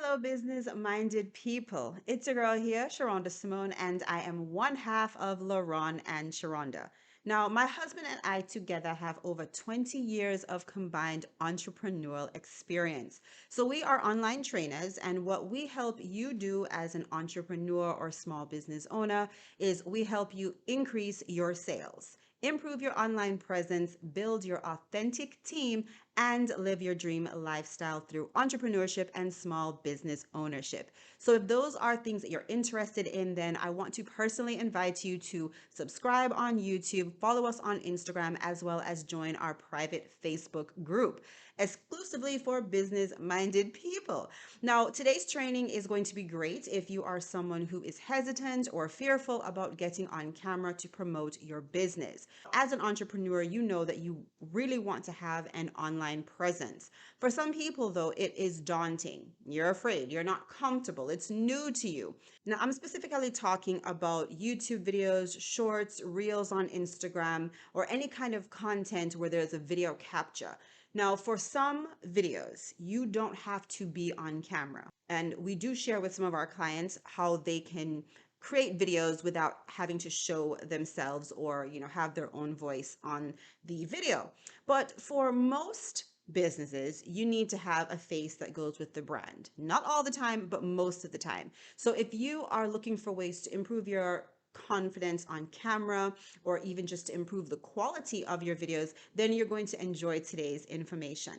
Hello, business-minded people. It's your girl here, Sharonda Simone, and I am one half of Laraun and Sherunda. Now, my husband and I together have over 20 years of combined entrepreneurial experience. So we are online trainers, and what we help you do as an entrepreneur or small business owner is we help you increase your sales, improve your online presence, build your authentic team, and live your dream lifestyle through entrepreneurship and small business ownership. So, if those are things that you're interested in, then I want to personally invite you to subscribe on YouTube, follow us on Instagram, as well as join our private Facebook group exclusively for business minded people. Now, today's training is going to be great if you are someone who is hesitant or fearful about getting on camera to promote your business. As an entrepreneur, you know that you really want to have an online presence. For some people, though, it is daunting. You're afraid, you're not comfortable, it's new to you. Now, I'm specifically talking about YouTube videos, shorts, reels on Instagram, or any kind of content where there's a video capture. Now, for some videos, you don't have to be on camera. And we do share with some of our clients how they can create videos without having to show themselves or, have their own voice on the video. But for most businesses, you need to have a face that goes with the brand. Not all the time, but most of the time. So if you are looking for ways to improve your confidence on camera or even just to improve the quality of your videos, then you're going to enjoy today's information.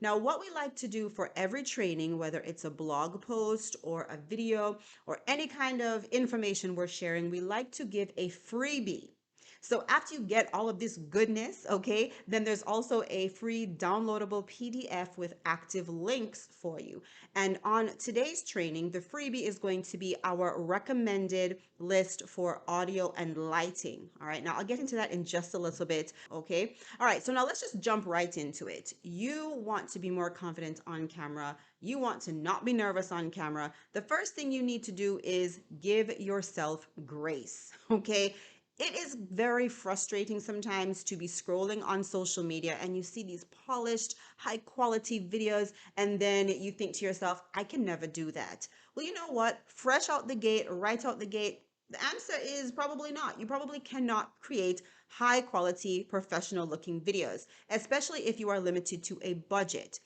Now, what we like to do for every training, whether it's a blog post or a video or any kind of information we're sharing, we like to give a freebie. So after you get all of this goodness, okay, then there's also a free downloadable PDF with active links for you. And on today's training, the freebie is going to be our recommended list for audio and lighting. All right, now I'll get into that in just a little bit, okay? All right, so now let's just jump right into it. You want to be more confident on camera. You want to not be nervous on camera. The first thing you need to do is give yourself grace, okay? It is very frustrating sometimes to be scrolling on social media and you see these polished, high quality videos, and then you think to yourself, I can never do that. Well, you know what? Fresh out the gate, right out the gate, the answer is probably not. You probably cannot create high quality, professional looking videos, especially if you are limited to a budget.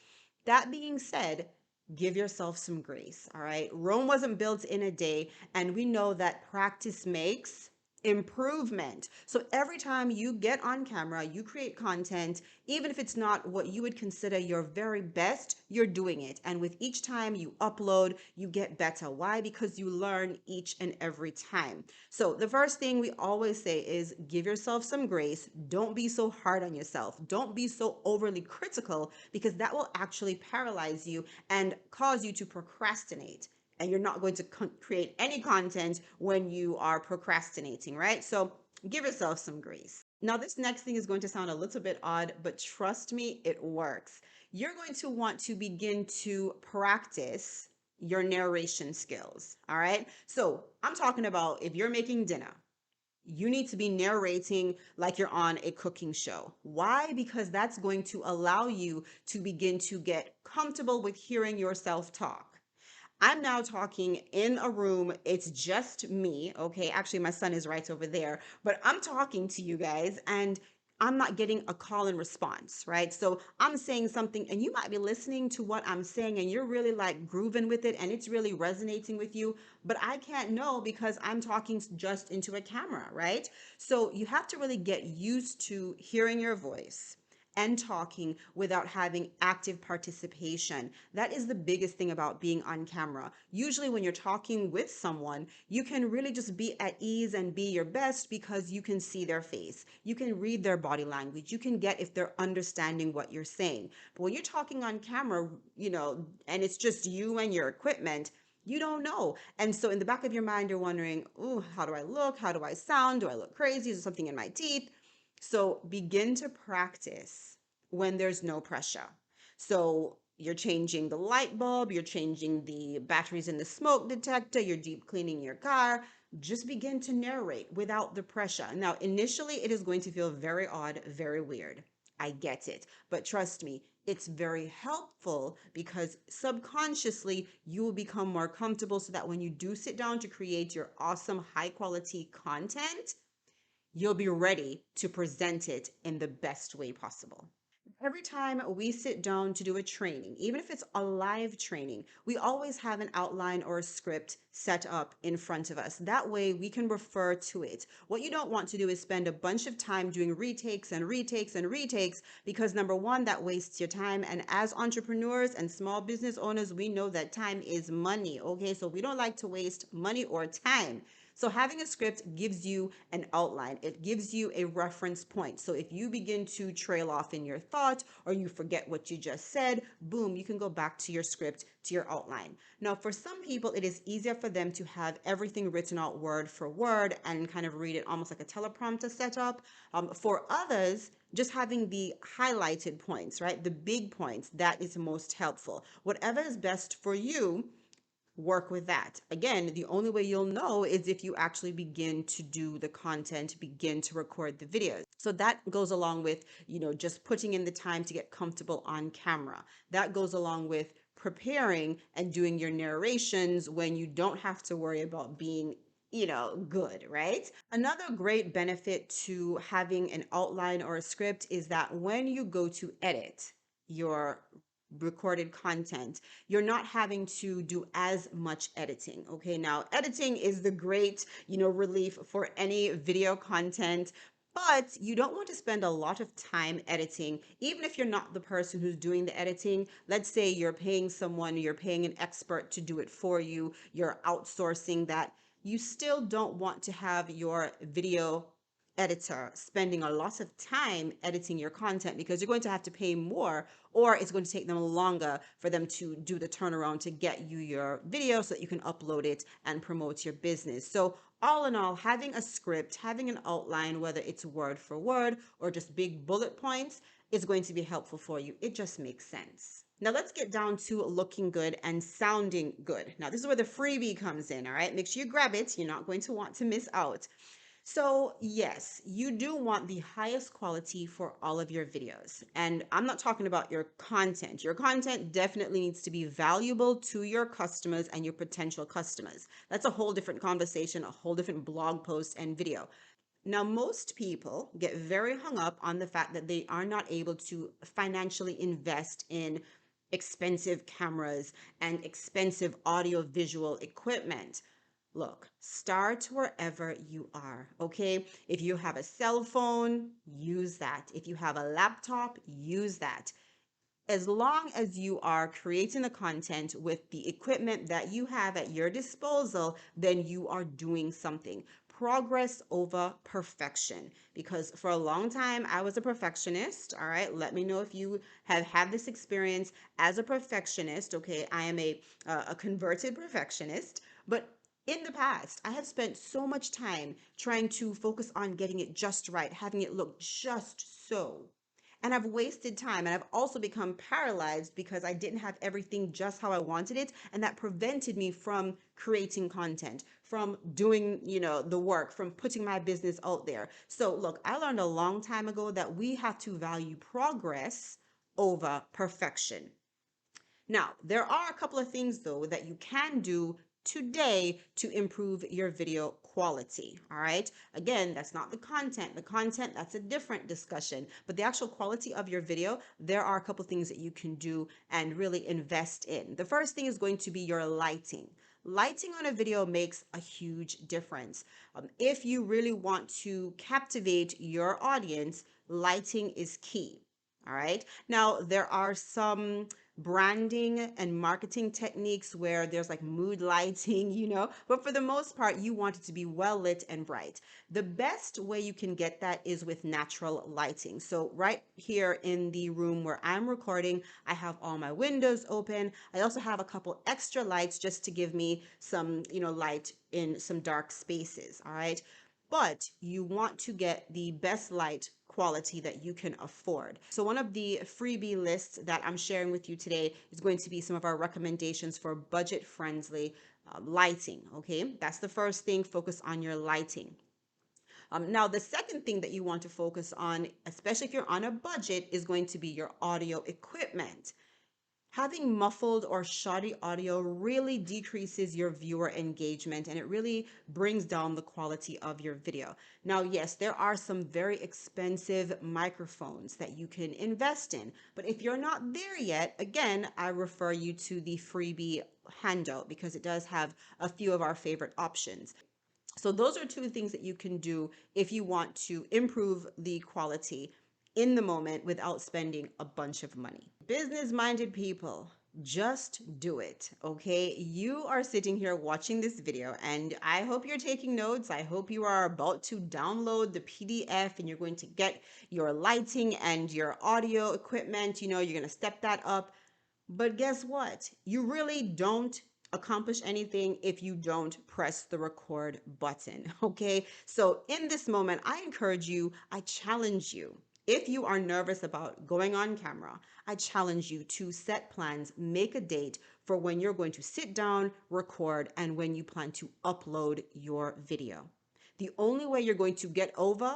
That being said, give yourself some grace, all right? Rome wasn't built in a day, and we know that practice makes improvement. So every time you get on camera, you create content, even if it's not what you would consider your very best, you're doing it. And with each time you upload, you get better. Why? Because you learn each and every time. So the first thing we always say is give yourself some grace. Don't be so hard on yourself. Don't be so overly critical because that will actually paralyze you and cause you to procrastinate, and you're not going to create any content when you are procrastinating, right? So give yourself some grace. Now, this next thing is going to sound a little bit odd, but trust me, it works. You're going to want to begin to practice your narration skills, all right? So I'm talking about if you're making dinner, you need to be narrating like you're on a cooking show. Why? Because that's going to allow you to begin to get comfortable with hearing yourself talk. I'm now talking in a room. It's just me. Okay. Actually, my son is right over there, but I'm talking to you guys and I'm not getting a call and response, right? So I'm saying something and you might be listening to what I'm saying and you're really like grooving with it and it's really resonating with you, but I can't know because I'm talking just into a camera, right? So you have to really get used to hearing your voice and talking without having active participation. That is the biggest thing about being on camera. Usually, when you're talking with someone, you can really just be at ease and be your best because you can see their face. You can read their body language. You can get if they're understanding what you're saying. But when you're talking on camera, and it's just you and your equipment, you don't know. And so in the back of your mind, you're wondering, ooh, how do I look? How do I sound? Do I look crazy? Is there something in my teeth? So begin to practice when there's no pressure. So you're changing the light bulb, you're changing the batteries in the smoke detector, you're deep cleaning your car. Just begin to narrate without the pressure. Now, initially, it is going to feel very odd, very weird. I get it. But trust me, it's very helpful because subconsciously you will become more comfortable so that when you do sit down to create your awesome high quality content, you'll be ready to present it in the best way possible. Every time we sit down to do a training, even if it's a live training, we always have an outline or a script set up in front of us. That way we can refer to it. What you don't want to do is spend a bunch of time doing retakes and retakes and retakes because number one, that wastes your time. And as entrepreneurs and small business owners, we know that time is money. Okay. So we don't like to waste money or time. So having a script gives you an outline. It gives you a reference point. So if you begin to trail off in your thought or you forget what you just said, boom, you can go back to your script, to your outline. Now, for some people, it is easier for them to have everything written out word for word and kind of read it almost like a teleprompter setup. For others, just having the highlighted points, right? The big points, that is most helpful. Whatever is best for you, work with that. Again, the only way you'll know is if you actually begin to do the content, begin to record the videos. So that goes along with, just putting in the time to get comfortable on camera. That goes along with preparing and doing your narrations when you don't have to worry about being good, right? Another great benefit to having an outline or a script is that when you go to edit your recorded content, you're not having to do as much editing. Okay, now editing is the great relief for any video content, but you don't want to spend a lot of time editing, even if you're not the person who's doing the editing. Let's say you're paying someone, you're paying an expert to do it for you, you're outsourcing that. You still don't want to have your video editor spending a lot of time editing your content because you're going to have to pay more, or it's going to take them longer for them to do the turnaround to get you your video so that you can upload it and promote your business. So all in all, having a script, having an outline, whether it's word for word or just big bullet points, is going to be helpful for you. It just makes sense. Now let's get down to looking good and sounding good. Now this is where the freebie comes in, all right? Make sure you grab it. You're not going to want to miss out. So yes, you do want the highest quality for all of your videos. And I'm not talking about your content. Your content definitely needs to be valuable to your customers and your potential customers. That's a whole different conversation, a whole different blog post and video. Now, most people get very hung up on the fact that they are not able to financially invest in expensive cameras and expensive audio visual equipment. Look, start wherever you are, okay? If you have a cell phone, use that. If you have a laptop, use that. As long as you are creating the content with the equipment that you have at your disposal, then you are doing something. Progress over perfection. Because for a long time, I was a perfectionist. All right. Let me know if you have had this experience as a perfectionist. Okay. I am a converted perfectionist. But in the past, I have spent so much time trying to focus on getting it just right, having it look just so. And I've wasted time, and I've also become paralyzed because I didn't have everything just how I wanted it. And that prevented me from creating content, from doing, the work, from putting my business out there. So look, I learned a long time ago that we have to value progress over perfection. Now, there are a couple of things though that you can do today to improve your video quality. All right. Again, that's not the content. The content, that's a different discussion. But the actual quality of your video, there are a couple of things that you can do and really invest in. The first thing is going to be your lighting. Lighting on a video makes a huge difference. If you really want to captivate your audience, lighting is key. All right. Now, there are some branding and marketing techniques where there's like mood lighting, but for the most part, you want it to be well lit and bright. The best way you can get that is with natural lighting. So right here in the room where I'm recording, I have all my windows open. I also have a couple extra lights just to give me some, light in some dark spaces. All right. But you want to get the best light quality that you can afford. So one of the freebie lists that I'm sharing with you today is going to be some of our recommendations for budget friendly lighting. Okay, that's the first thing. Focus on your lighting. Now, the second thing that you want to focus on, especially if you're on a budget, is going to be your audio equipment. Having muffled or shoddy audio really decreases your viewer engagement and it really brings down the quality of your video. Now, yes, there are some very expensive microphones that you can invest in, but if you're not there yet, again, I refer you to the freebie handout because it does have a few of our favorite options. So those are two things that you can do if you want to improve the quality in the moment without spending a bunch of money. Business minded people, just do it. Okay. You are sitting here watching this video and I hope you're taking notes. I hope you are about to download the PDF and you're going to get your lighting and your audio equipment. You're going to step that up. But guess what? You really don't accomplish anything if you don't press the record button. Okay. So in this moment, I encourage you, I challenge you. If you are nervous about going on camera, I challenge you to set plans, make a date for when you're going to sit down, record, and when you plan to upload your video. The only way you're going to get over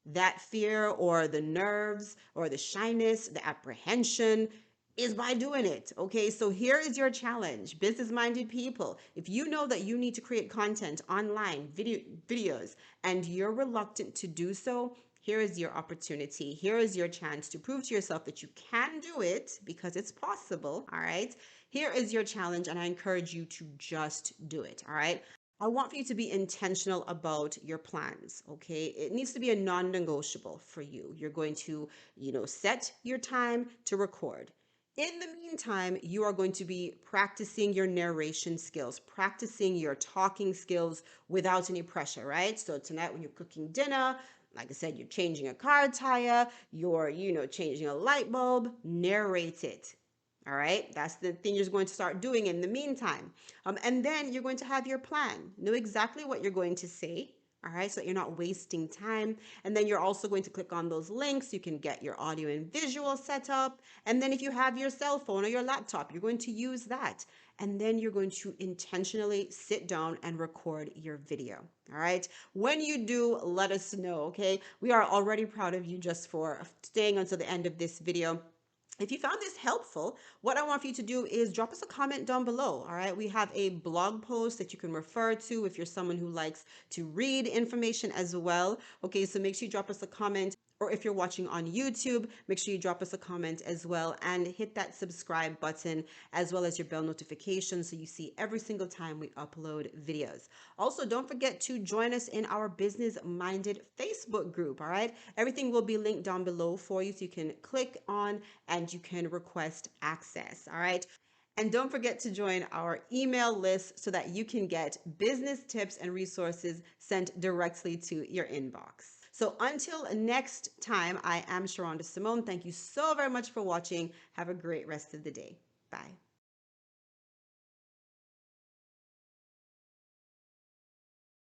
that fear or the nerves or the shyness, the apprehension is by doing it. Okay, so here is your challenge, business minded people. If you know that you need to create content online, videos, and you're reluctant to do so, here is your opportunity. Here is your chance to prove to yourself that you can do it because it's possible. All right, here is your challenge, and I encourage you to just do it. All right. I want for you to be intentional about your plans, okay? It needs to be a non-negotiable for you. You're going to, set your time to record. In the meantime, you are going to be practicing your narration skills, practicing your talking skills without any pressure, right? So tonight when you're cooking dinner, like I said, you're changing a car tire, you're, changing a light bulb, narrate it. All right, that's the thing you're going to start doing in the meantime. And then you're going to have your plan. Know exactly what you're going to say. All right, so that you're not wasting time. And then you're also going to click on those links. You can get your audio and visual set up. And then if you have your cell phone or your laptop, you're going to use that. And then you're going to intentionally sit down and record your video. All right. When you do, let us know. Okay. We are already proud of you just for staying until the end of this video. If you found this helpful, what I want for you to do is drop us a comment down below. All right. We have a blog post that you can refer to if you're someone who likes to read information as well. Okay. So make sure you drop us a comment. Or if you're watching on YouTube, make sure you drop us a comment as well and hit that subscribe button as well as your bell notification so you see every single time we upload videos. Also, don't forget to join us in our business minded Facebook group. All right. Everything will be linked down below for you so you can click on and you can request access. All right. And don't forget to join our email list so that you can get business tips and resources sent directly to your inbox. So until next time, I am Sherunda Simone. Thank you so very much for watching. Have a great rest of the day. Bye.